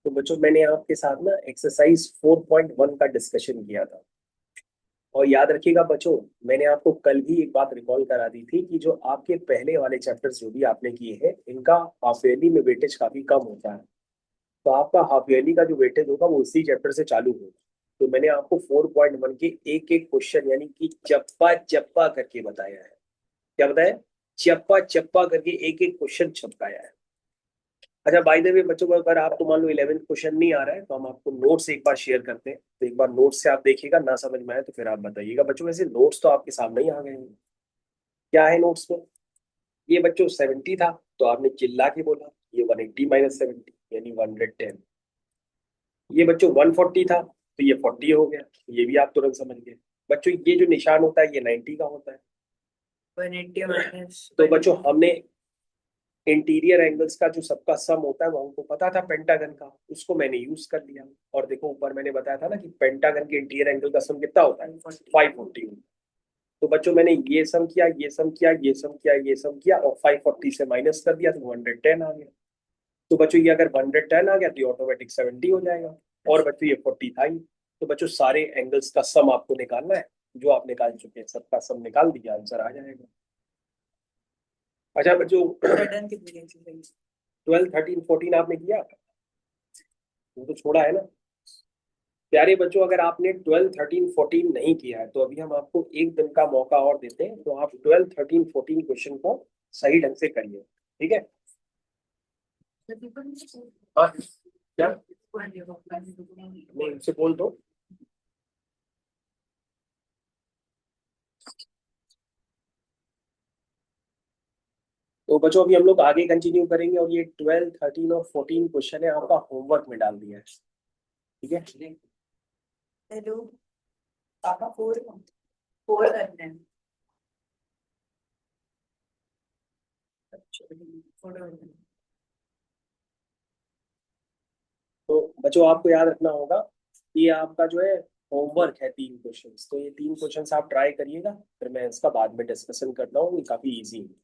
तो बच्चों मैंने आपके साथ ना एक्सरसाइज 4.1 का डिस्कशन किया था। और याद रखिएगा बच्चों, मैंने आपको कल भी एक बात रिकॉल करा दी थी कि जो आपके पहले वाले चैप्टर्स जो भी आपने किए हैं इनका हाफ ईयरली में वेटेज काफी कम होता है। तो आपका हाफ ईयरली का जो वेटेज होगा वो इसी चैप्टर से चालू होगा। तो मैंने आपको 4.1 के एक एक क्वेश्चन यानी कि चप्पा चप्पा करके बताया है। क्या बताया? चप्पा चप्पा करके एक एक क्वेश्चन छपकाया है। अच्छा, बाय द वे बच्चों को अगर आपको मान लो 11th क्वेश्चन नहीं आ रहा है तो हम आपको नोट्स एक बार शेयर करते हैं, तो एक बार नोट्स से आप देखिएगा, ना समझ में आए तो फिर आप बताइएगा। बच्चों वैसे नोट्स तो आपके सामने ही आ गए हैं। क्या है नोट्स में? ये बच्चों 70 था तो आपने चिल्ला के बोला। ये 180 माइनस 70 यानी 110। ये बच्चों 140 था तो ये 40 हो गया। ये भी आप तुरंत समझ गए। बच्चों ये जो निशान होता है ये 90 का होता है। 180 माइनस तो बच्चों हमने इंटीरियर एंगल्स का जो सबका सम होता है वो हमको पता था पेंटागन का, उसको मैंने यूज कर लिया। और देखो ऊपर मैंने बताया था ना कि पेंटागन के इंटीरियर एंगल का सम कितना होता है? 540। तो बच्चों मैंने ये सम किया, ये सम किया, ये सम किया, ये सम किया और 540 से माइनस कर दिया तो 110 आ गया। तो बच्चों ये अगर 110 आ गया तो ये ऑटोमेटिक 70 हो जाएगा। और बच्चों ये 40 था ही। तो बच्चों सारे एंगल्स का सम आपको निकालना है। जो आप निकाल चुके हैं सबका सम निकाल दिया, आंसर आ जाएगा। अच्छा बच्चों, पैटर्न कितनी एक्सरसाइज? 12 13 14 आपने किया? वो तो छोड़ा है ना। प्यारे बच्चों, अगर आपने 12 13 14 नहीं किया है तो अभी हम आपको एक दिन का मौका और देते हैं, तो आप 12 13 14 क्वेश्चन को सही ढंग से करिए। ठीक है? हाँ, क्या नहीं उनसे बोल दो। तो बच्चों अभी हम लोग आगे कंटिन्यू करेंगे और ये 12 13 और 14 क्वेश्चन है आपका होमवर्क में डाल दिया है। ठीक है? हेलो पापा, फोर फोर करना है। फोटो। तो बच्चों आपको याद रखना होगा कि ये आपका जो है होमवर्क है, 3 क्वेश्चंस। तो ये 3 क्वेश्चंस आप ट्राई करिएगा, फिर मैं इसका बाद में डिस्कशन करता हूँ, ये काफी इजी है।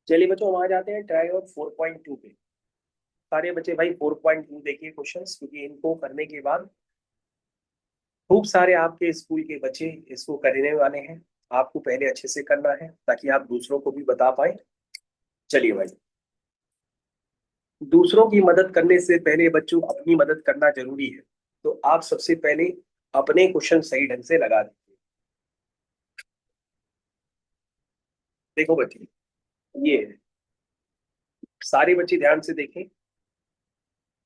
चलिए बच्चों हम आ जाते हैं ट्राई और 4.2 पे। सारे बच्चे भाई 4.2 देखिए क्वेश्चंस, क्योंकि इनको करने के बाद खूब सारे आपके स्कूल के बच्चे इसको करने वाले हैं। आपको पहले अच्छे से करना है ताकि आप दूसरों को भी बता पाए। चलिए भाई, दूसरों की मदद करने से पहले बच्चों अपनी मदद करना जरूरी है। तो आप सबसे पहले अपने क्वेश्चन सही ढंग से लगा दीजिए। देखो बच्चे, ये है। सारे बच्चे ध्यान से देखें।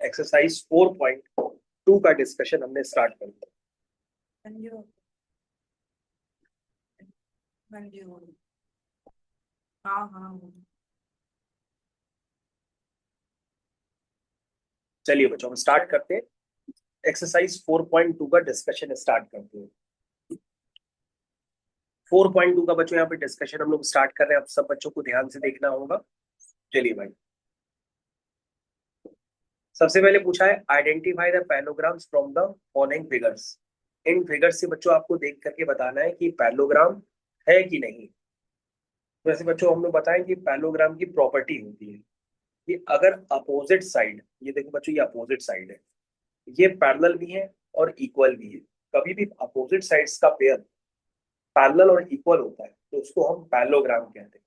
एक्सरसाइज 4.2 का डिस्कशन हमने स्टार्ट कर दिया। मंजू, मंजू। हाँ हाँ। चलिए बच्चों हम स्टार्ट करते हैं। एक्सरसाइज 4.2 का डिस्कशन स्टार्ट करते हैं। 4.2 का बच्चों यहाँ पे डिस्कशन हम लोग स्टार्ट कर रहे हैं। अब सब बच्चों को ध्यान से देखना होगा। चलिए भाई, सबसे पहले पूछा है identify the पैलोग्राम्स from the following figures. In figures से बच्चों आपको देख करके बताना है कि पैलोग्राम है कि नहीं। वैसे बच्चों हम लोग बताएं कि पैलोग्राम की प्रॉपर्टी होती है कि अगर अपोजिट साइड, ये देखो बच्चों ये अपोजिट साइड है, ये पैरेलल भी है और इक्वल भी है। कभी भी अपोजिट साइड्स का पेयर पैरेलल और इक्वल होता है तो उसको हम पैरेललोग्राम कहते हैं।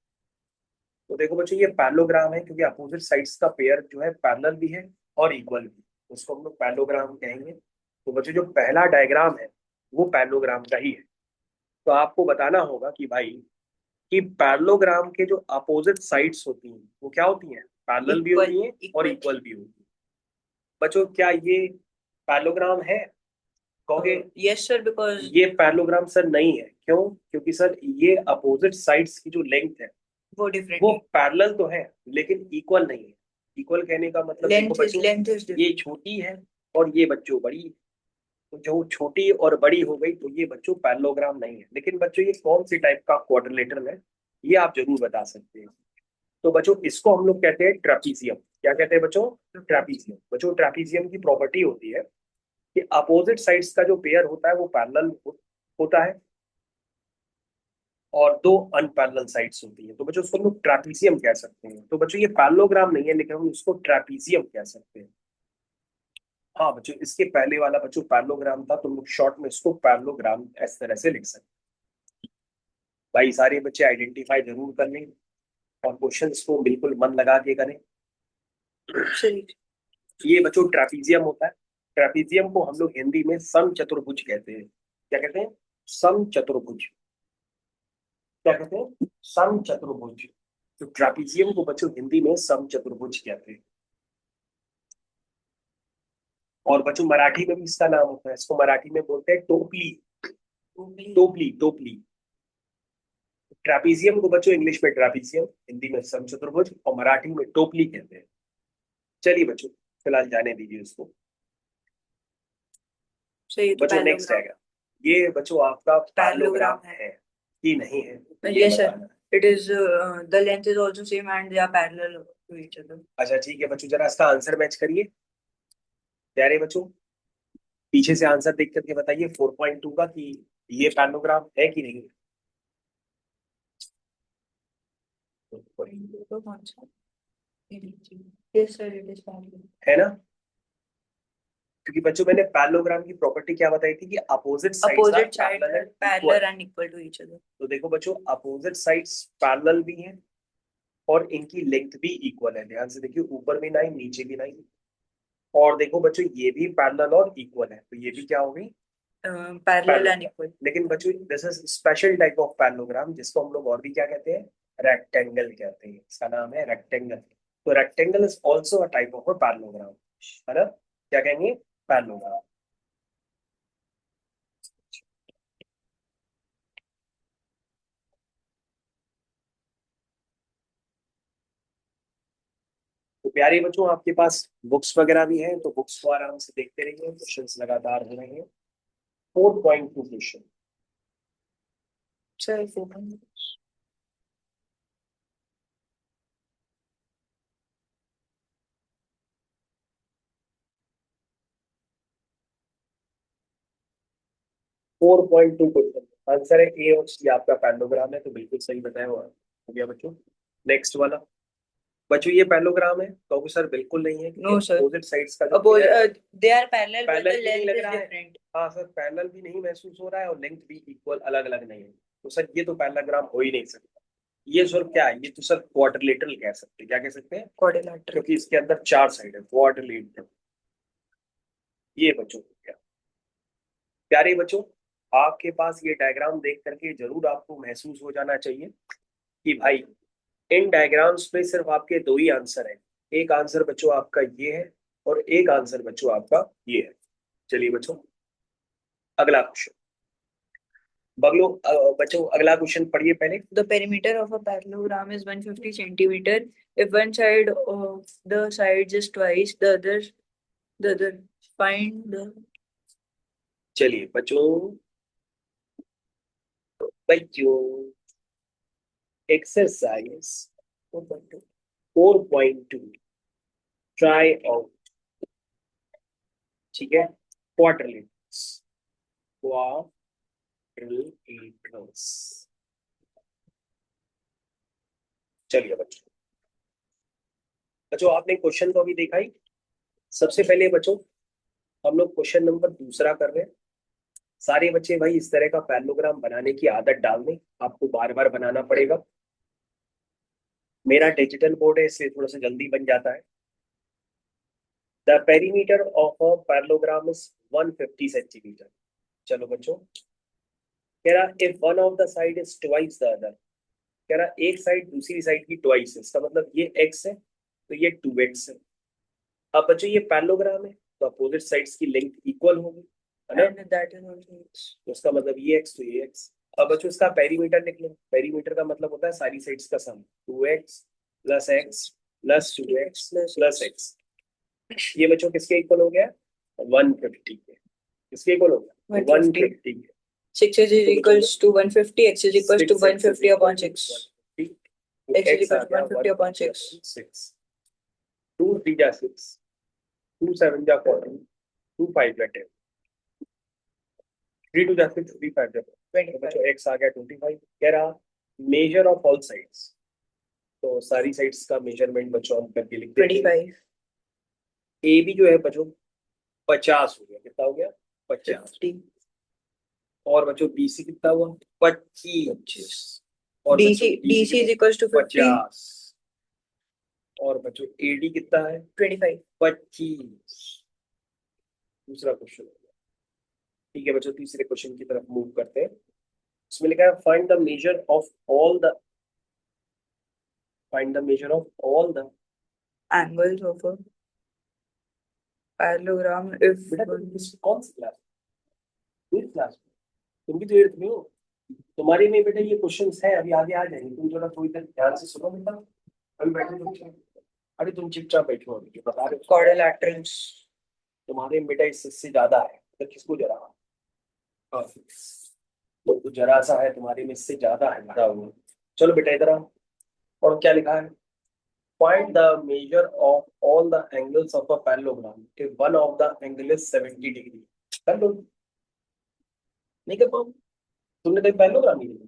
तो देखो बच्चों ये पैरेललोग्राम है क्योंकि अपोजिट साइड्स का पेयर जो है पैरेलल भी है और इक्वल भी, उसको हम लोग पैरेललोग्राम कहेंगे। तो बच्चों जो पहला डायग्राम है वो पैरेललोग्राम का ही है। तो आपको बताना होगा कि भाई कि पैरेललोग्राम के जो अपोजिट साइड्स होती हैं वो क्या होती हैं? पैरेलल भी इक्वल होती हैं और इक्वल। इक्वल भी होती हैं। बच्चों क्या ये पैरेललोग्राम है? कहोगे यस सर, बिकॉज ये पैरेललोग्राम सर नहीं है। क्यों? क्योंकि सर ये अपोजिट साइड्स की जो लेंथ है वो डिफरेंट वो है। पैरेलल तो है लेकिन इक्वल नहीं है। इक्वल कहने का मतलब देखो बच्चों, लेंथ इज ये डिफरेंट। छोटी है और ये बच्चों बड़ी है। तो जो छोटी और बड़ी हो गई तो ये बच्चों पैरेललोग्राम नहीं है। लेकिन बच्चों ये कौन सी टाइप का क्वाड्रिलेटरल है ये आप जरूर बता सकते हैं। तो बच्चों इसको हम लोग कहते हैं ट्रेपीजियम। क्या कहते हैं बच्चों? ट्रेपीजियम। बच्चों ट्रेपीजियम की प्रॉपर्टी होती है कि अपोजिट साइड्स का जो पेयर होता है वो पैरेलल होता है और दो अनपैरेलल साइड्स होती है। तो बच्चों उसको हम लोग ट्रेपीजियम कह सकते हैं। तो बच्चों ये पैरेललोग्राम नहीं है लेकिन हम उसको ट्रेपीजियम कह सकते हैं। हाँ बच्चों, इसके पहले वाला बच्चों पैरेललोग्राम था, तुम लोग शॉर्ट में इसको पैरेललोग्राम इस तरह से लिख सकते। भाई सारे बच्चे आइडेंटिफाई जरूर कर लें और क्वेश्चंस को बिल्कुल मन लगा के करें। सही। ये बच्चों ट्रापीजियम होता है। ट्रापीजियम को हम लोग हिंदी में समचतुर्भुज कहते हैं। क्या कहते हैं? समचतुर्भुज। क्या कहते हैं? समचतुर्भुज। तो ट्रापीजियम को बच्चों हिंदी में समचतुर्भुज कहते हैं। और बच्चों मराठी में भी इसका नाम होता है, इसको मराठी में बोलते हैं टोपली। टोपली टोपली। ट्रापीजियम को बच्चों इंग्लिश में ट्रापीजियम, हिंदी में समचतुर्भुज और मराठी में टोपली कहते हैं। चलिए बच्चों, फिलहाल जाने दीजिए उसको। सही, तो बच्चों नेक्स्ट पैरेललोग्राम। आएगा। ये बच्चों आपका पैरेललोग्राम पैरेललोग्राम है कि नहीं है, ये Yes, sir. बताना है। It is the length is also same and they are parallel to each other. अच्छा ठीक है बच्चों, जरा इसका आंसर मैच करिए प्यारे बच्चों। पीछे से आंसर देख करके बताइए 4.2 का कि ये पैरेललोग्राम है कि नहीं। तो कौन सा? Yes, sir. It is parallel. है ना? क्योंकि बच्चों मैंने पैरेललोग्राम की प्रॉपर्टी क्या बताई थी कि opposite sides are Opposite sides parallel are and parallel equal. and equal to each other. तो देखो बच्चों, अपोजिट साइड्स पैरेलल भी हैं और इनकी लेंथ भी इक्वल है। ध्यान से देखिए, ऊपर भी 9 नीचे भी 9। और देखो बच्चों, ये भी पैरेलल और इक्वल है, तो ये भी क्या होगी? Parallel parallel. and equal. लेकिन बच्चों this is special type of parallelogram, जिसको हम लोग और भी क्या कहते हैं? रेक्टेंगल कहते हैं। इसका नाम है रेक्टेंगल। तो rectangle is also a type of a parallelogram, है ना? क्या कहेंगे? पैरेललोग्राम। तो प्यारे बच्चों, आपके पास बुक्स वगैरह भी हैं, तो बुक्स को आराम से देखते रहिए, क्वेश्चंस लगातार हो रहे हैं। 4.2 क्वेश्चन। Sir, 4. 4.2 क्वेश्चन आंसर है ए और सी। आपका पैरेललोग्राम है, तो बिल्कुल सही बताया हुआ हो गया बच्चों। नेक्स्ट वाला बच्चों, ये पैरेललोग्राम है? कहोगे सर बिल्कुल नहीं है, No, क्योंकि sir. अपोजिट साइड्स का जो पेयर है They are parallel, but parallel the भी नहीं length लग is रहा है। different. हाँ सर, पैरेलल भी नहीं महसूस हो रहा है और लेंथ भी इक्वल अलग अलग नहीं है। तो सर ये तो पैरेललोग्राम हो ही नहीं सकता। ये सर क्या है? ये तो सर क्वाड्रिलेटरल कह सकते हैं। क्या कह सकते हैं? Quadrilateral. क्योंकि इसके अंदर 4 साइड है, क्वाड्रिलेटरल। ये बच्चों हो गया। प्यारे बच्चों, आपके पास ये डायग्राम देख करके जरूर आपको महसूस हो जाना चाहिए कि भाई इन डायग्राम्स में सिर्फ आपके दो ही आंसर है। एक आंसर बच्चों आपका ये है और एक आंसर बच्चों आपका ये है। चलिए बच्चों, अगला क्वेश्चन। बगलो बच्चों, अगला क्वेश्चन पढ़िए पहले। The perimeter of a parallelogram is 150 centimeter. If one side of the sides is twice the other, find the. चलिए बच्चों, बच्चों एक्सरसाइज 4.2 ट्राई आउट। ठीक है, क्वाड्रिलेटरल्स। क्वाड्रिलेटरल्स। चलिए बच्चों, बच्चों आपने क्वेश्चन तो अभी देखा ही। सबसे पहले बच्चों हम लोग क्वेश्चन नंबर दूसरा कर रहे हैं। सारे बच्चे भाई इस तरह का पैरेललोग्राम बनाने की आदत डाल दें, आपको बार बार बनाना पड़ेगा। मेरा डिजिटल बोर्ड है, इसलिए थोड़ा सा जल्दी बन जाता है। The perimeter of a parallelogram is 150 centimetre. चलो बच्चों, कह रहा if one of the side is twice the other. कह रहा एक साइड दूसरी साइड की ट्वाइस है, इसका मतलब ये x है तो ये 2x है। अब बच्चों ये पैरेललोग्राम है, तो अपोजिट साइड्स की लेंथ इक्वल होगी, है ना? And that is also x. तो इसका मतलब ये x तो ये x। अब बच्चों इसका पेरीमीटर लिख लो। पेरीमीटर का मतलब होता है सारी साइड्स का सम। 2x plus x plus 2x plus x. ये बच्चों किसके इक्वल हो गया? 150 के। किसके इक्वल हो गया? 150. 150 के। 6 is equals to 150. X is equals to 150 upon 6. X is equals to 150 upon 6. 6 2 3 जा 6 2 7 जा 14 2 5 जा 10 3 2 जा 6 3 5 जा 20। बच्चों x आ गया 25। कह रहा मेजर ऑफ ऑल साइड्स। तो सारी साइड्स का मेजरमेंट बच्चों हम करके लिखते हैं। 25. ए भी जो है बच्चों 50 हो गया, कितना हो गया 50। 50 और बच्चों BC कितना हुआ 25। और DC बच्चों DC is equals to 50 50। और बच्चों AD कितना है 25 25। दूसरा क्वेश्चन हो गया। ठीक है बच्चों, तीसरे क्वेश्चन की तरफ मूव करते हैं। इसमें लिखा है find the measure of all the angles of a parallelogram if बेटा तुम कौन सी क्लास, एट्थ क्लास में? तुम भी तो एट्थ में हो। तुम्हारे में बेटा ये क्वेश्चंस है, अभी आगे आ जाएंगे, तुम जरा थोड़ी देर ध्यान से सुनो बेटा। अभी बैठे तुम, अरे तुम चुपचाप बैठो, अभी जो बता रहे हो quadrilaterals तुम्हारे में बेटा इससे ज्यादा है, तो किसको जरा, हाँ, तो जरा सा है तुम्हारे में, इससे ज्यादा है भरा हुआ। चलो बेटा इधर आओ। और क्या लिखा है, find the measure of all the angles of a parallelogram if one of the angle is 70 degree। कर लो, नहीं कर पाओ, तुमने कहीं पैरेललोग्राम नहीं देखा?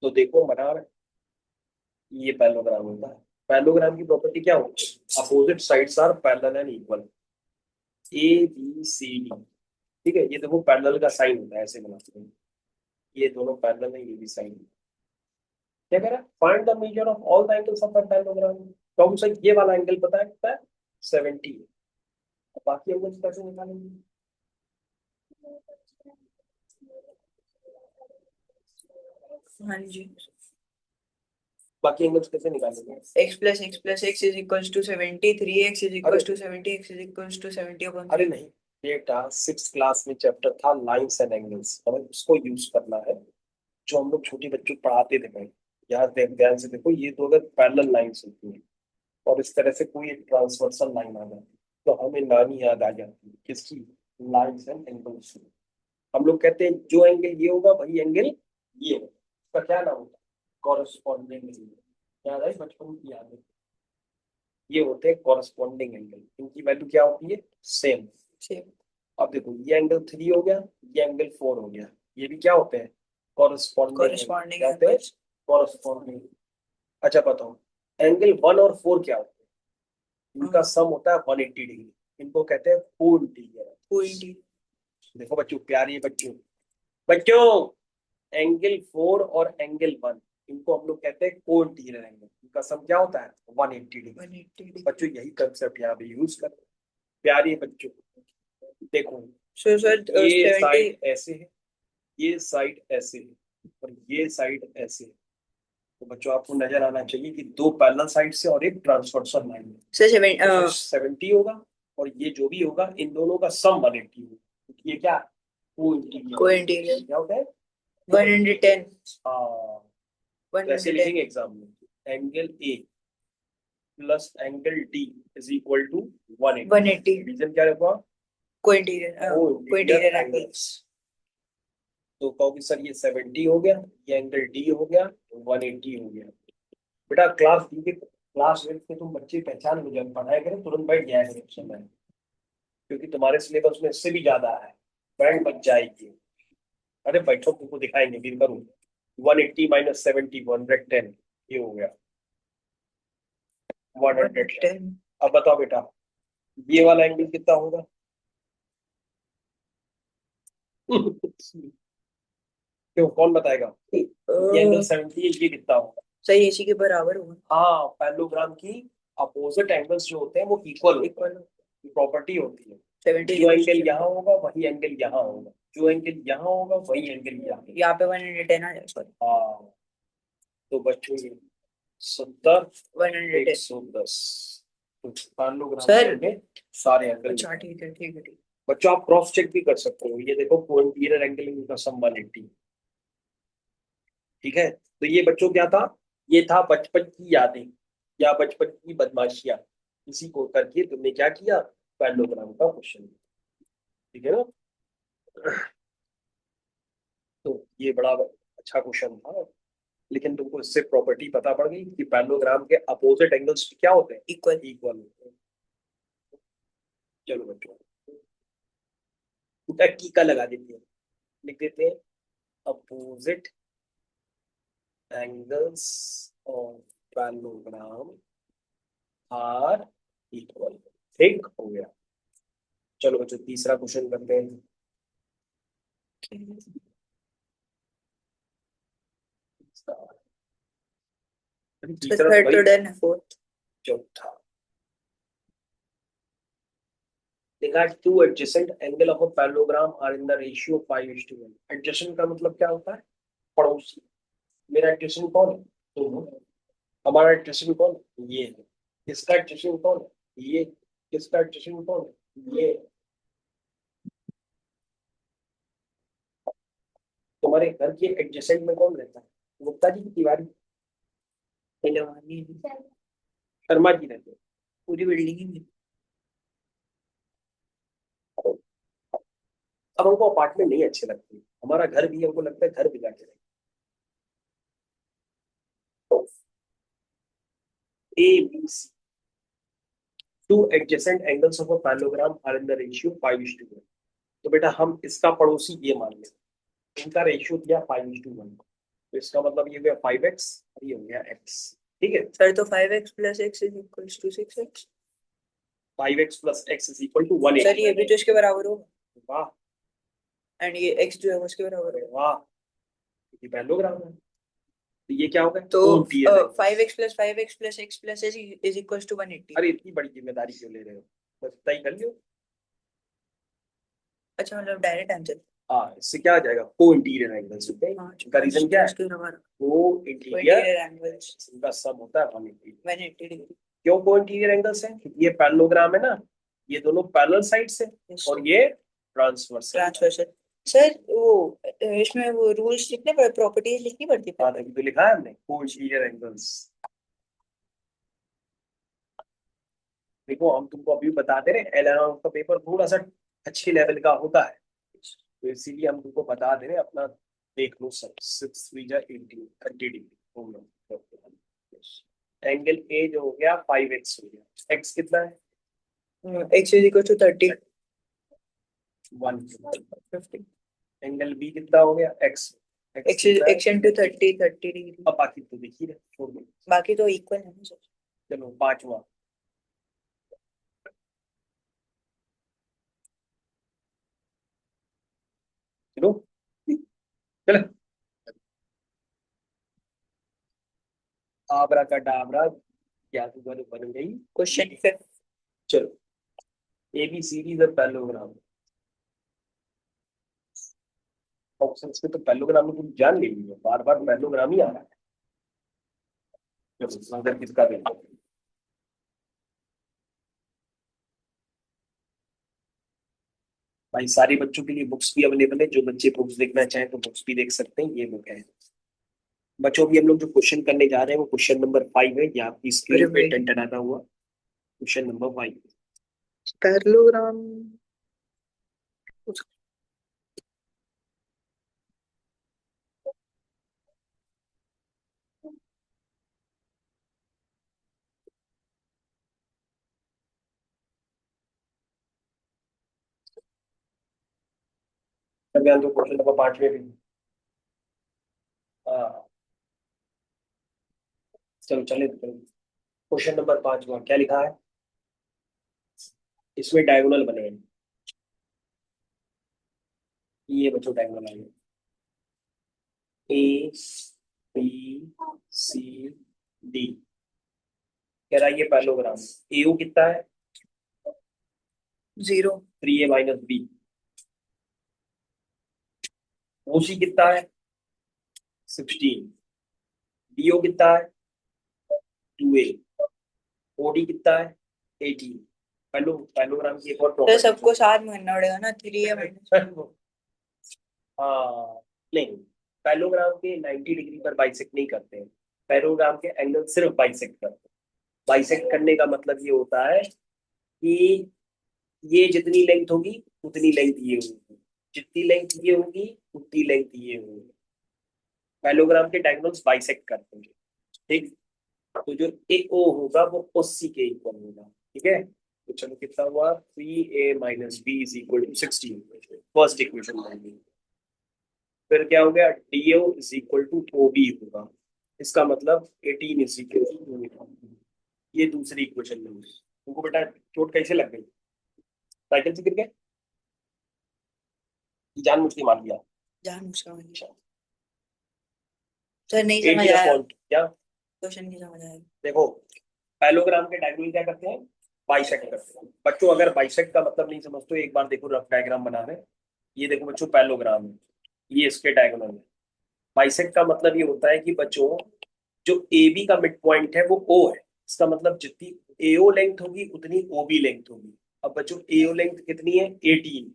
तो देखो बना रहे, ये पैरेललोग्राम होता है। पैरेललोग्राम की प्रॉपर्टी क्या होती है, opposite sides are parallel and equal, ABCD। ठीक है, ये देखो पैरेलल का साइन होता है, ऐसे बनाते हैं, ये दोनों पैरेलल है, ये भी साइन। क्या कह रहा है, find the measure of all the angles of a parallelogram. तो हमसे ये वाला एंगल पता है कितना है 70, बाकी एंगल्स कैसे निकालेंगे। हाँ जी बाकी एंगल्स कैसे निकालेंगे। x plus x is equals to 70 3x is equals to 70 x is equals to 70 upon अरे 3 नहीं बेटा, सिक्स क्लास में चैप्टर था लाइंस एंड एंगल्स, हमें उसको यूज करना है जो हम लोग छोटे बच्चों को पढ़ाते थे भाई। यार ध्यान से देखो, ये दो अगर पैरेलल लाइंस होती है और इस तरह से कोई एक ट्रांसवर्सल लाइन आ जाती है, तो हमें नानी याद आ जाती है किसकी, लाइंस एंड एंगल्स। हम लोग कहते हैं जो एंगल ये होगा वही एंगल ये होगा, उसका क्या नाम होता है, कॉरेस्पॉन्डिंग एंगल। याद है, बचपन की याद है, ये होते हैं कॉरेस्पॉन्डिंग एंगल, इनकी वैल्यू क्या होती है सेम। same अब देखो ये एंगल 3 हो गया, ये एंगल 4 हो गया, ये भी क्या होते हैं corresponding कॉरेस्पॉन्डिंग। angles corresponding. अच्छा बताओ, एंगल 1 और 4 क्या होते हैं, इनका सम होता है 180 डिग्री, इनको कहते हैं कोण इंटीग्रल। point देखो बच्चों, प्यारे बच्चों, बच्चों एंगल 4 और एंगल 1, इनको हम लोग कहते हैं कोण इंटीग्रल एंगल, इनका सम क्या होता है 180 डिग्री। 180 degree बच्चों यही कंसेप्ट यहाँ पे यूज कर, प्यारे बच्चों देखो, so sir ये 70 साइड ऐसे है, ये साइड ऐसे है, और ये साइड ऐसे है। तो बच्चों आपको नजर आना चाहिए कि दो पैरेलल साइड से और एक ट्रांसवर्सल लाइन है, so 70 होगा, और ये जो भी होगा इन दोनों का सम 180 होगा, क्योंकि ये क्या co-integral क्या होता है 110 हाँ। तो ऐसे 110 लिखेंगे एग्जाम में, angle A plus angle D is equal to 180। 180 reason क्या रखा, co-integral angles तो कहोगे सर ये 70 हो गया, ये एंगल डी हो गया, 180 हो गया। बेटा क्लास डी के क्लास एट के तुम बच्चे पहचान लो, जब पढ़ाया करें तुरंत बैठ जाया करें उस समय, क्योंकि तुम्हारे सिलेबस में इससे भी ज्यादा है, बैंड बच जाएगी। अरे बैठो, तुमको दिखाएंगे फिर करूँ। 180 माइनस 70 110, ये हो गया 110। अब बताओ बेटा, ये वाला एंगल कितना होगा क्यों, कौन बताएगा, ये एंगल 70 है, ये कितना होगा। सही इसी के बराबर होगा हाँ, पैरेललोग्राम की अपोजिट एंगल्स जो होते हैं वो इक्वल प्रॉपर्टी होती है। 70 जो एंगल यहाँ होगा वही एंगल यहाँ होगा, जो एंगल यहाँ होगा वही एंगल यहाँ। यहाँ पे 110 आ जाएगा हाँ, तो बच्चों ये 70 110 110 पैरेललोग्राम सर में सारे एंगल। अच्छा ठीक है ठीक है ठीक बच्चों आप क्रॉस चेक भी कर सकते हो, ये देखो कोइंटीरियर एंगल इनका सम 180। ठीक है, तो ये बच्चों क्या था, ये था बचपन की यादें या बचपन की बदमाशियां, इसी को करके तुमने क्या किया, पैरेललोग्राम का क्वेश्चन। ठीक है ना, तो ये बड़ा अच्छा क्वेश्चन था, लेकिन तुमको इससे प्रॉपर्टी पता पड़ गई कि पैरेललोग्राम के अपोजिट एंगल्स क्या होते हैं, इक्वल इक्वल होते हैं। चलो बच्चों, टीका लगा देते हैं, लिख देते हैं opposite angles of parallelogram are equal. ठीक हो गया। चलो बच्चों तीसरा क्वेश्चन करते हैं। तीसरा तो थर्ड भाई तो डन है, फोर्थ चौथा देखा, two adjacent angle of a parallelogram are in the ratio 5:1। Adjacent का मतलब क्या होता है? पड़ोसी। मेरा एडजेसेंट कौन है? तुम हो। हमारा एडजेसेंट कौन है? ये है। किसका एडजेसेंट कौन है? ये। किसका एडजेसेंट कौन है? ये। तुम्हारे घर के एडजेसेंट में कौन रहता है? गुप्ता जी की तिवारी? पहलवानी शर्मा जी रहते पूरी बिल्डिंग ही में। हैं। अब हमको अपार्टमेंट नहीं अच्छे लगते, हमारा घर भी हमको लगता है घर भी जाके A B C two adjacent angles of a parallelogram are in the ratio 5:1। तो बेटा हम इसका पड़ोसी ये मान लें, इनका रेशियो दिया 5:1, तो इसका मतलब ये हो गया 5x और ये हो गया x। ठीक है, सर तो 5x plus x is equals to 6x। 5x plus x is equal to sir ये 180। भी तो इसके बराबर होगा, वाह, एंड ये x जो है वो इसके बराबर अरे होगा। वाह, ये पैरेललोग्राम है। तो ये क्या होगा? तो कोणीय रेखा। 5x plus x plus is equals to 180। अरे इतनी बड़ी जिम्मेदारी क्यों ले रहे हो, बस इतना ही कर लियो। अच्छा मतलब डायरेक्ट आंसर। हाँ, इससे क्या आ जाएगा? को इंटीरियर एंगल्स होते हैं। हाँ इसका रीजन क्या है? इसके बराबर को इंटीरियर इंटीरियर एंगल्स इनका सम होता है 180। 180 डिग्री। क्यों को इंटीरियर एंगल्स है? क्योंकि ये पैरेललोग्राम है ना, ये दोनों पैरेलल साइड्स है और ये ट्रांसवर्स है। ट्रांसवर्सल। सर वो इसमें वो रूल्स लिखने पड़े, प्रॉपर्टीज लिखनी पड़ती है। हाँ तभी तो लिखा है हमने को इंटीरियर एंगल्स। देखो हम तुमको अभी बताते रहे एल का पेपर थोड़ा सा अच्छे लेवल का होता है, तो इसीलिए हम तुमको बता दे रहे हैं। अपना देख लो सर, 6 3 18 30 डिग्री। एंगल ए जो हो गया 5x हो गया, x कितना है? x is equal to 30 150। Angle B कितना हो गया? x। x is x into 30 degree. अब बाकी तो देखिए रहे, छोड़ दो। बाकी तो इक्वल है ना सर। चलो पांचवा, चलो चलो, आबरा का डाबरा क्या तू बन गई। क्वेश्चन 5। चलो, A B C D is parallelogram. Options में तो पैरेललोग्राम में तुम जान लेंगे, बार बार पैरेललोग्राम ही आ रहा है। चलो अगर किसका देखो, भाई सारे बच्चों के लिए बुक्स भी अवेलेबल है, जो बच्चे बुक्स देखना चाहें तो बुक्स भी देख सकते हैं। ये बुक है बच्चों, भी हम लोग जो क्वेश्चन करने जा रहे हैं वो क्वेश्चन नंबर 5 है, यहाँ आपकी अरे स्क्रीन पे भाई टनटनाता हुआ क्वेश्चन नंबर 5। पैरेललोग्राम। तो क्वेश्चन नंबर 5 में भी हाँ, चलो चले क्वेश्चन नंबर 5 में क्या लिखा है? इसमें डायगोनल बने हैं, ये बच्चों डायगोनल आएंगे ए बी सी डी। कह रहा है ये पैरेललोग्राम, एयू कितना है? 0। 3a minus B. ओसी कितना है? 16। डीओ कितना है? 2a। ओडी कितना है? 18। पैरेललोग्राम की एक और तो प्रॉपर्टी सबको साथ में करना पड़ेगा ना, 3 है माइनस। हाँ, नहीं, पैरेललोग्राम के 90 डिग्री पर बाइसेक्ट नहीं करते हैं, पैरेललोग्राम के एंगल सिर्फ बाइसेक्ट करते हैं। बाइसेक्ट करने का मतलब ये होता है कि ये जितनी लेंथ होगी उतनी लेंथ ये होगी, जितनी लेंथ ये होगी उतनी लेंथ ये होगी। पैरेललोग्राम के डायगोनल्स बाइसेक्ट करते हैं, ठीक। तो जो ए ओ होगा वो उसी के इक्वल होगा, ठीक है। तो चलो कितना हुआ? 3a minus B is equal to 16, first equation बन। फिर क्या हो गया? D O is equal to O B होगा, इसका मतलब 18 इज इक्वल टू। ये दूसरी इक्वेशन में तुमको बेटा चोट कैसे लग गई? साइकिल से गिर गए, जानबूझ के मार दिया। जानबूझ कर मारी। सर नहीं 8 समझ ईयर आया, पॉइंट क्या? क्वेश्चन नहीं समझ आया। देखो पैलोग्राम के डायगोनल क्या करते हैं, बाइसेक्ट करते हैं। बच्चों अगर बाइसेक्ट का मतलब नहीं समझते तो एक बार देखो रफ डायग्राम बना रहे हैं। ये देखो बच्चों पैलोग्राम है, ये इसके डायगोनल है। बाइसेक्ट का मतलब ये होता है कि बच्चों जो ए बी का मिड पॉइंट है वो ओ है, इसका मतलब जितनी एओ लेंथ होगी उतनी ओ बी लेंथ होगी। अब बच्चों एओ लेंथ कितनी है 18,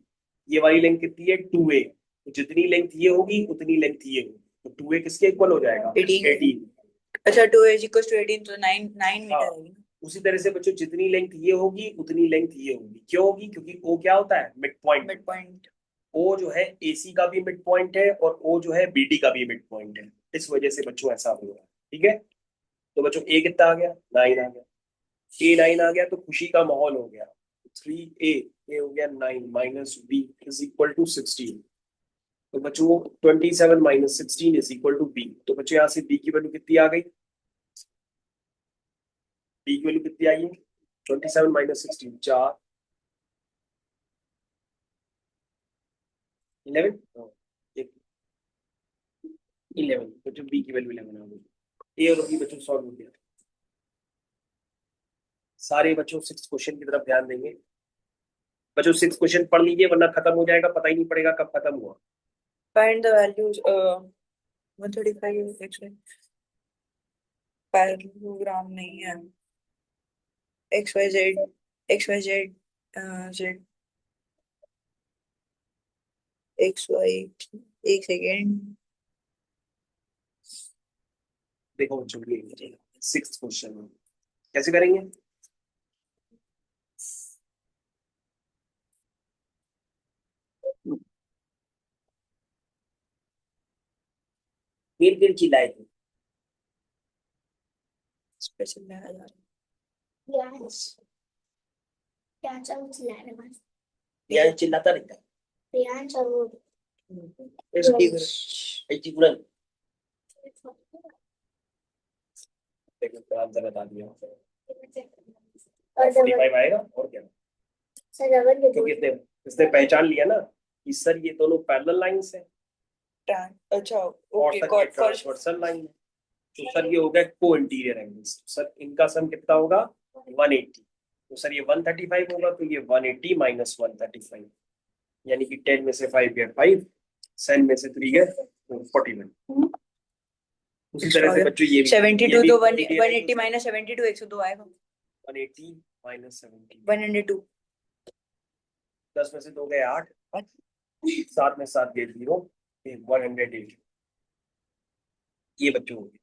ये वाली लेंथ कितनी है 2a, तो जितनी लेंथ ये होगी उतनी लेंथ ये होगी, तो 2a किसके इक्वल हो जाएगा 18। 18। अच्छा 2 = 18 तो 9 मीटर हाँ, है। उसी तरह से बच्चों जितनी लेंथ ये होगी उतनी लेंथ ये होगी। क्यों होगी? क्योंकि ओ क्या होता है mid point. Mid point. O जो है एसी का भी मिड पॉइंट है और ओ जो है बीडी का भी मिड पॉइंट है, इस वजह से बच्चों ऐसा हो रहा है। ठीक है, तो बच्चों ए कितना आ गया 9 आ गया, A9 आ गया तो खुशी का माहौल हो गया। 3a, ए हो गया 9 minus B is equal to 16। तो बच्चों 27 minus 16 is equal to B. तो बच्चों यहाँ से बी की वैल्यू कितनी आ गई, बी की वैल्यू कितनी आई है 27 माइनस 16 4 11 11। बच्चों बी की वैल्यू 11 आ गई। ए और बी बच्चों सॉल्व हो गया। सारे बच्चों 6 क्वेश्चन की तरफ ध्यान देंगे। बच्चों 6 क्वेश्चन पढ़ लीजिए वरना खत्म हो जाएगा, पता ही नहीं पड़ेगा कब खत्म हुआ। Find the values 135 X parallelogram नहीं है। X Y Z, X Y Z, Z X Y. एक सेकेंड। देखो बच्चों ये 6th क्वेश्चन कैसे करेंगे। फिर चिल्लाए थे। स्पेशल है प्रियांश क्या चल चिल्ला रहे बस। यहाँ चिल्लाता रहता है। प्रियांश और वो ऐसी तुरंत देखो आंसर बता दिया। और 45 आएगा और क्या, सर रबर के क्योंकि इसने इसने पहचान लिया ना कि सर ये दोनों पैरेलल लाइंस है अच्छा और ओके सर ये ट्रांसवर्सल लाइन है। तो सर ये हो गया को इंटीरियर एंगल्स। सर इनका सम कितना होगा 180। तो सर ये 135 होगा तो ये 180 माइनस 135, यानी कि 10 में से 5 गया 5, 7 में से 3 गया 41। उसी तरह से बच्चों ये भी 72 तो 180 180 माइनस 72 102 आएगा। 180 माइनस 70 102। 10 में से 2 गए 8, 7 में 7 गए 0, 108। ये बच्चों हो गए।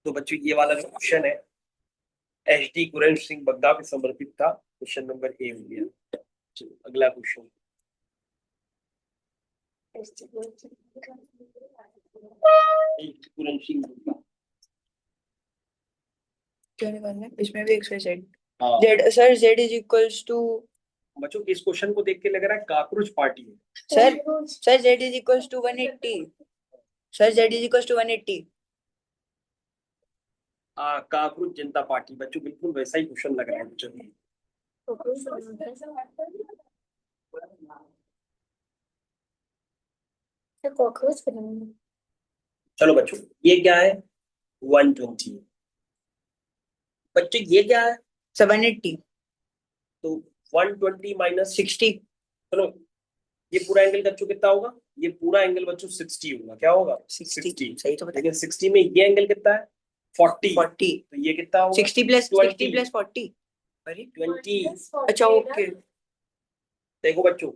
तो बच्चों ये वाला जो क्वेश्चन है एच डी कुरन सिंह बग्गा पे समर्पित था, क्वेश्चन नंबर ए हो गया। चलो अगला क्वेश्चन। कुरन सिंह बग्गा क्या निकालना है इसमें भी एक्स वाई जेड। हाँ Z sir Z is equals to. बच्चों इस क्वेश्चन को देख के लग रहा है काकरोच पार्टी है। Sir Z is equals to 180। Sir Z is equals to 180। Cockroach जनता पार्टी। बच्चों बिल्कुल वैसा ही क्वेश्चन लग रहा है बच्चों। कॉकरोच बनाऊंगा। चलो बच्चों ये क्या है 120। बच्चों ये क्या है 780। तो 120 माइनस 60। चलो ये पूरा एंगल बच्चों कितना होगा, ये पूरा एंगल बच्चों 60 होगा। क्या होगा 60। सही तो बताया। लेकिन 60 में ये एंगल कितना है 40। 40। तो ये कितना होगा 60 प्लस 40। अरे 20। अच्छा ओके। देखो बच्चों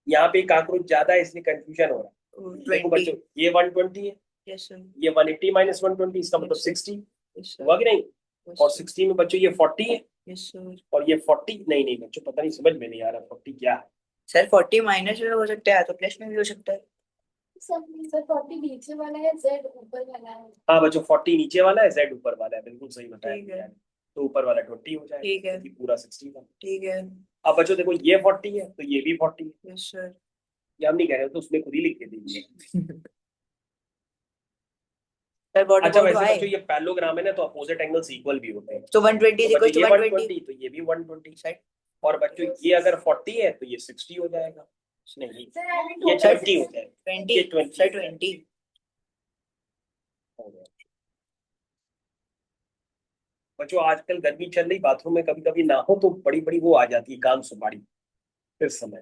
यहाँ पे काकरोच ज्यादा है इसलिए कंफ्यूजन हो रहा है। देखो 20। बच्चों ये 120 है, यस सर। ये 180 माइनस 120 इसका मतलब Yes, sir. 60 यस हुआ कि नहीं। और सर। 60 में बच्चों ये 40 है यस सर। और ये 40 नहीं बच्चों पता नहीं समझ में नहीं आ रहा 40 क्या है। सर 40 माइनस में हो सकता है तो प्लस में भी हो सकता है। सर 40 नीचे वाला है जेड ऊपर वाला है। हाँ बच्चों 40 नीचे वाला है जेड ऊपर वाला है, बिल्कुल सही ठीक बताया। है। तो ऊपर वाला 20 हो जाएगा ठीक है। क्योंकि पूरा 60 था। ठीक है। अब बच्चों देखो ये 40 है तो ये भी 40 है। Yes sir. ये हम नहीं कह रहे तो उसमें खुद ही लिख के दीजिए। सर व्हाट अच्छा अबाउट वैसे वाई। बच्चों ये पैरेललोग्राम है ना तो अपोजिट एंगल्स इक्वल भी होते हैं। तो 120 इज तो इक्वल बच्चों टू ये 120। 120 तो ये भी 120 साइड और बच्चों ये अगर 40 है तो ये 60 हो जाएगा, नहीं Sir, I mean ये total 20 हो जाएगा, 20 ये 20 सर 20 हो गया। बच्चों आजकल गर्मी चल रही, बाथरूम में कभी कभी ना हो तो बड़ी बड़ी वो आ जाती है कान सुपारी फिर समय,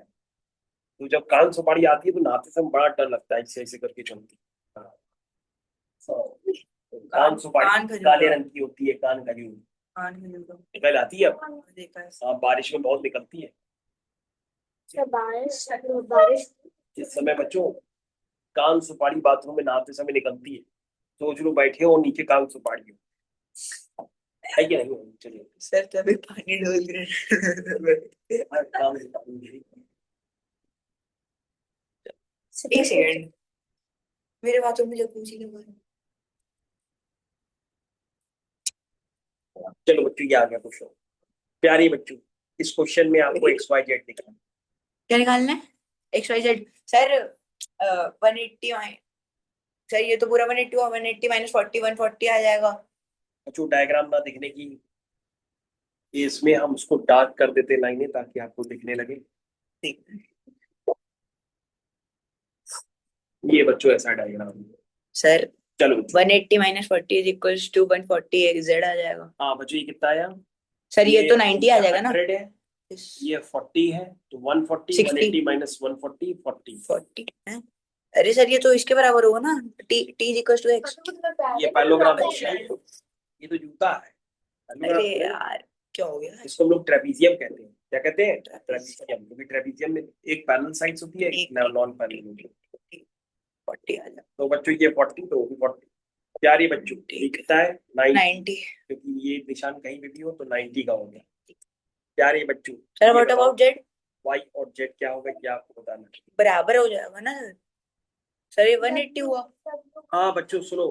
तो जब कान सुपारी आती है तो नहाते समय बड़ा डर लगता है, ऐसे ऐसे करके चलती है। हाँ। तो कान सुपारी कान खजूर काले का। रंग की होती है, कान खजूर कान खजूर का निकल आती है अब। देखा है। हाँ बारिश में बहुत निकलती है Sir, बारिश इस समय बच्चों, कान सुपारी बाथरूम में नहाते समय निकलती है, सोच लो बैठे हो नीचे कान सुपारी हो, है कि नहीं? चलिए सर तभी पानी डोल रहे कान सुपारी एक सेकंड मेरे बाथरूम में जकूजी लगा है। चलो बच्चों ये आ गया क्वेश्चन, प्यारे बच्चों इस क्वेश्चन में आपको एक्स वाई जेड दिखा है। क्या निकालना है X Y Z sir 180 sir ये तो पूरा 180 हुआ 180 माइनस 40 140 आ जाएगा बच्चों डायग्राम ना दिखने की, इसमें हम उसको डार्क कर देते लाइनें ताकि आपको दिखने लगे। ये बच्चों ऐसा डायग्राम है। सर चलो बच्चों 180 minus 40 is equals to 140 Z आ जाएगा हाँ बच्चों ये कितना आया? सर ये तो 90 आ जाएगा ना 100 है, ये 40 है तो 140 60 180 माइनस 140 40 40 है अरे सर ये तो इसके बराबर होगा ना T T is equals to X ये पैरेललोग्राम है, ये तो जूता है पैरेललोग्राम अरे है। यार क्या हो गया इसको हम लोग ट्रेपीजियम कहते हैं, क्या कहते हैं? ट्रेपीजियम, क्योंकि ट्रेपीजियम में एक पैरेलल साइड्स होती है एक नॉन पैरेलल होती है। 40 आ जाएगा तो बच्चों ये 40 तो वो भी 40, प्यारे बच्चों ये कितना है 90, 90 क्योंकि ये निशान कहीं पे भी हो तो 90 का हो गया। प्यारे बच्चों sir what about Z Y और जेड क्या होगा ये आपको बताना है। बराबर हो जाएगा ना सर ये 180 हुआ हाँ बच्चों सुनो,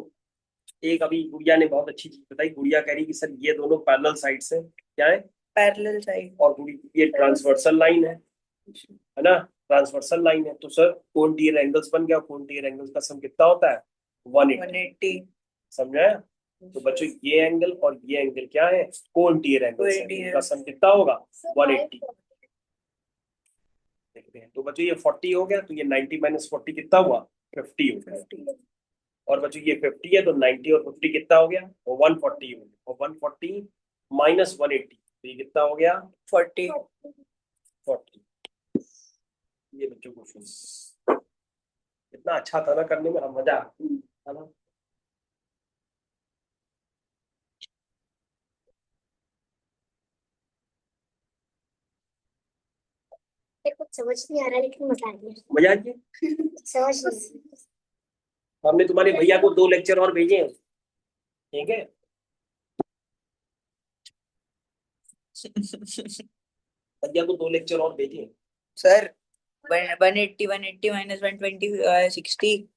एक अभी गुड़िया ने बहुत अच्छी चीज बताई, गुड़िया कह रही कि सर ये दोनों पैरेलल साइड्स हैं, क्या है? पैरेलल साइड और ये ट्रांसवर्सल लाइन है ना, ट्रांसवर्सल लाइन है तो सर कोण टियर एंगल्स बन गया, कोण टियर एंगल्स का सम कितना होता है 180, 180 समझा? तो बच्चों ये एंगल और ये एंगल क्या है? कोण टियर एंगल्स है, कोण इनका सम कितना होगा 180। देखते हैं तो बच्चों ये 40 हो गया तो ये 90 माइनस 40 कितना हुआ 50 हो गया, और बच्चों ये 50 है तो 90 और 50 कितना हो गया वो 140 हो गया, और 140 माइनस 180 तो ये कितना हो गया 40 40। ये बच्चों को सुन इतना अच्छा था ना करने में, हम मजा है ना। कुछ समझ नहीं आ रहा लेकिन मजा आ गया मजा आ गया। समझ नहीं हमने तुम्हारे भैया को 2 लेक्चर और भेजे हैं, ठीक है? भैया को 2 लेक्चर और भेजे हैं। सर 180 180 माइनस 120 60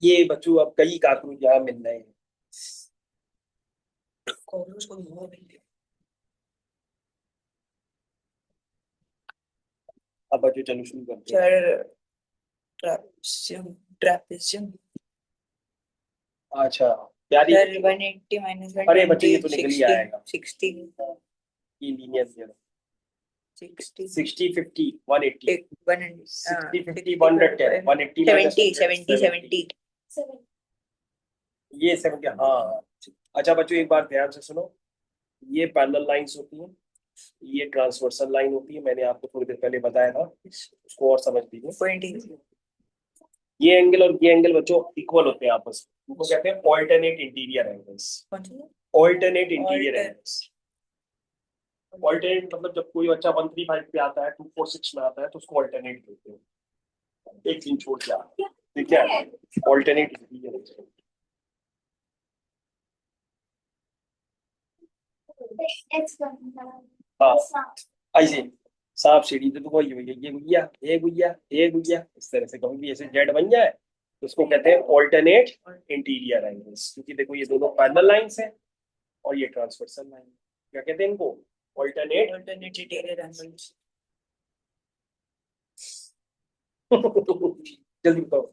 ये बच्चों अब कई काकरूच यहाँ मिल रहे हैं। कॉकरोच को धुआं मिल गया अब बच्चों चलो शुरू करते हैं। सर ट्रापेजियम ट्रापेजियम अच्छा प्यारी सर 180 माइनस अरे बच्चे ये तो निकल ही 120 आएगा 60 ये लीनियर थ्योरम 60 60 50 180 एक 100 60 50 110 180 minus 70 70 70 7 ये 70 हाँ। अच्छा बच्चों एक बार ध्यान से सुनो, ये पैरेलल लाइंस होती हैं, ये ट्रांसवर्सल लाइन होती है, मैंने आपको थोड़ी देर पहले बताया था, उसको और समझ लीजिए। 20 ये एंगल और ये एंगल बच्चों इक्वल होते हैं आपस में, उनको कहते हैं ऑल्टरनेट इंटीरियर एंगल्स। कौन सा ऑल्टरनेट इंटीरियर एंगल्स, ऑल्टरनेट मतलब जब कोई बच्चा 135 पे आता है 246 में आता है तो उसको ऑल्टरनेट कहते हैं, एक दिन छोड़ के आता है, ठीक है? Alternate interior angles. हाँ ऐसे सांप सीढ़ी तो वही हुई ये गुड़िया ये गुड़िया ये गुड़िया, इस तरह से कभी भी ऐसे जेड बन जाए तो उसको कहते हैं ऑल्टरनेट इंटीरियर एंगल्स, क्योंकि देखो ये दोनों पैरेलल लाइंस हैं और ये ट्रांसवर्सल लाइन, क्या कहते हैं इनको? ऑल्टरनेट अल्टरनेट इंटीरियर एंगल्स जल्दी बताओ।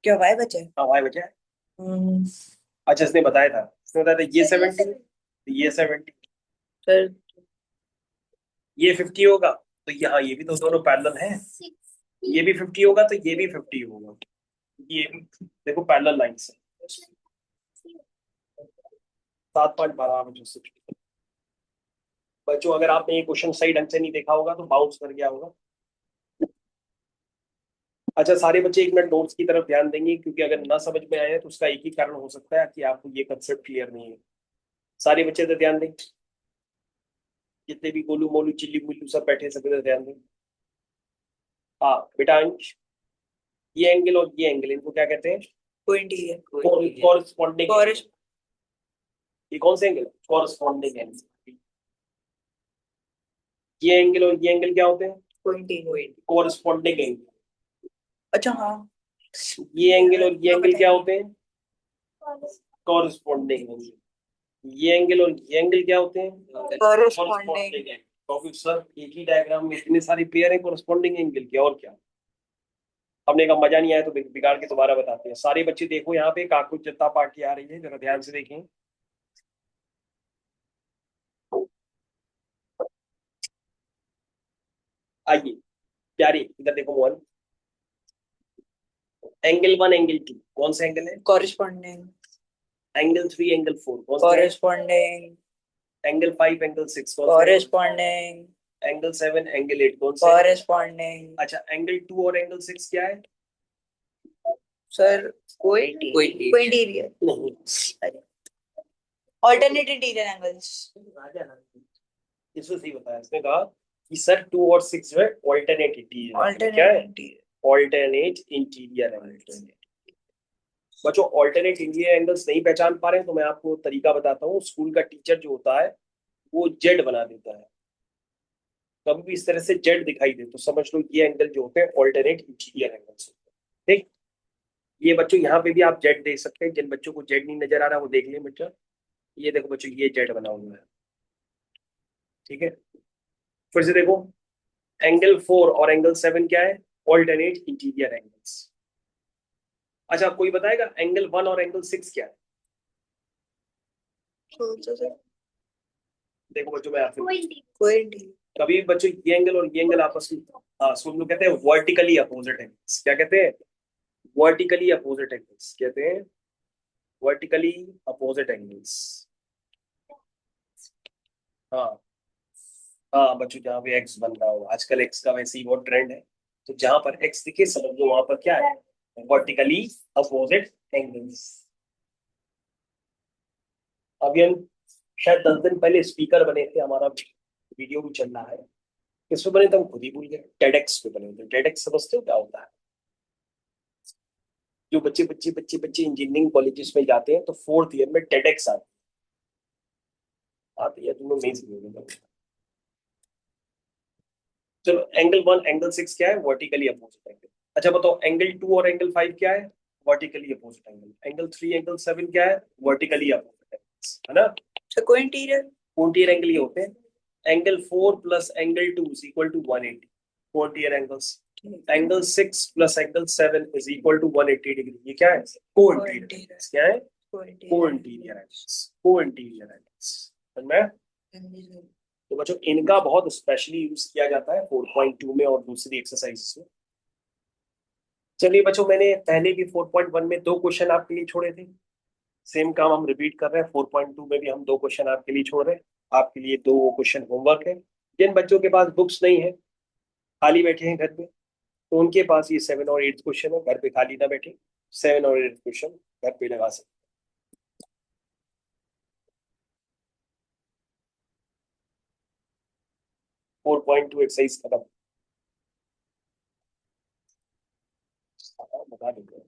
क्या वाई बचा है हाँ भाई बचा है अच्छा इसने बताया था ये 70, ये 70, सर ये 50 होगा, तो यहाँ ये भी तो दोनों पैरेलल हैं, ये भी 50 होगा तो ये भी 50 होगा, ये भी देखो पैरेलल लाइंस है। 7.12 बच्चों। बच्चों अगर आपने ये क्वेश्चन सही ढंग से नहीं देखा होगा तो बाउंस कर गया होगा। अच्छा सारे बच्चे एक मिनट नोट्स की तरफ ध्यान देंगे, क्योंकि अगर ना समझ में आए तो उसका एक ही कारण हो सकता है कि आपको ये कंसेप्ट क्लियर नहीं है। सारे बच्चे तो ध्यान दें, जितने भी गोलू मोलू चिल्ली मुल्लू सब बैठे सब इधर ध्यान दें। हाँ बेटा अंश, ये एंगल और ये एंगल इनको क्या कहते हैं? Co-interior corresponding. Corres- ये कौन से एंगल? Corresponding angle. ये एंगल और ये एंगल क्या होते हैं? Co-interior corresponding angle. अच्छा हाँ ये एंगल और ये एंगल क्या होते हैं? Corresponding angle. ये एंगल और ये एंगल क्या होते हैं? Corresponding angle. क्योंकि सर एक ही डायग्राम में इतने सारे पेयर है कॉरस्पॉन्डिंग एंगल के, और क्या। हमने कहा मजा नहीं आया तो बिगाड़ के दोबारा बताते हैं। सारे बच्चे देखो यहाँ पे काकुज जत्ता पार्टी आ रही है, जरा ध्यान से देखें। आइए प्यारी इधर देखो मोहन, एंगल 1 एंगल 2 कौन सा एंगल है? corresponding एंगल 3 एंगल 4 कौन सा है? corresponding एंगल 5 एंगल 6 कौन सा है? corresponding एंगल 7 एंगल 8 कौन सा है? corresponding अच्छा एंगल 2 और एंगल 6 क्या है? सर कोइंटीरियर नहीं, alternate interior angles इसको सही बताया इसने, कहा कि सर 2 और 6 जो है ऑल्टरनेट इंटीरियर। क्या है? alternate interior alternate interior angles. बच्चों ऑल्टरनेट इंटीरियर एंगल्स नहीं पहचान पा रहे हैं तो मैं आपको तरीका बताता हूँ। स्कूल का टीचर जो होता है वो जेड बना देता है, कभी भी इस तरह से जेड दिखाई दे तो समझ लो ये एंगल जो होते हैं ऑल्टरनेट इंटीरियर एंगल्स होते हैं। ठीक, ये बच्चों यहाँ पे भी आप जेड देख सकते हैं। जिन बच्चों को जेड नहीं नजर आ रहा वो देख लें बच्चा, ये देखो बच्चों ये जेड बना हुआ है। ठीक है, फिर से देखो, एंगल 4 और एंगल 7 क्या है? Alternate interior angles. अच्छा कोई बताएगा एंगल 1 और एंगल 6 क्या है? देखो बच्चों मैं आपसे, कोइंटीरियर कभी भी बच्चों ये एंगल और ये एंगल आपस में, हाँ सो हम लोग कहते हैं वर्टिकली अपोजिट एंगल्स। क्या कहते हैं? वर्टिकली अपोजिट एंगल्स कहते हैं, वर्टिकली अपोजिट एंगल्स। हाँ हाँ बच्चों, जहाँ पे एक्स बन रहा हो, आजकल एक्स का वैसे ही बहुत ट्रेंड है, तो जहां पर एक्स दिखे समझ लो वहां पर क्या है? Vertically opposite angles. अभी हम शायद 10 दिन पहले स्पीकर बने थे, हमारा वीडियो भी चल रहा है। किस पे बने थे हम खुद ही भूल गए। टेडेक्स पे बने थे। टेडेक्स समझते हो क्या होता है? जो बच्चे बच्चे बच्चे बच्चे इंजीनियरिंग कॉलेजेस में जाते हैं तो 4th ईयर में टेडेक्स आती है, तुम लोग नहीं समझोगे। चलो एंगल 1 एंगल 6 क्या है? Vertically opposite angle. अच्छा बताओ एंगल 2 और एंगल 5 क्या है? Vertically opposite angle. Angle 3 angle 7 क्या है? वर्टिकली अपोजिट एंगल, है ना? so कोइंटीरियर कोंटियर एंगल ये होते हैं। Angle 4 plus angle 2 is equal to 180 cointerior angles. Angle 6 plus angle 7 is equal to 180 degree. ये क्या है? Cointerior angles. क्या है? Cointerior angles. कोंटियर एंगल्स, समझ में? तो बच्चों इनका बहुत स्पेशली यूज किया जाता है 4.2 में और दूसरी एक्सरसाइज में। चलिए बच्चों, मैंने पहले भी 4.1 में 2 क्वेश्चन आपके लिए छोड़े थे, सेम काम हम रिपीट कर रहे हैं। 4.2 में भी हम 2 क्वेश्चन आपके लिए छोड़ रहे हैं। आपके लिए 2 क्वेश्चन होमवर्क है। जिन बच्चों के पास बुक्स नहीं है, खाली बैठे हैं घर पे, तो उनके पास ये 7 और 8 क्वेश्चन है, घर पे खाली ना बैठे, 7 और 8 क्वेश्चन घर पे लगा सकते। 4.2 एक्सरसाइज खत्म, बता देंगे।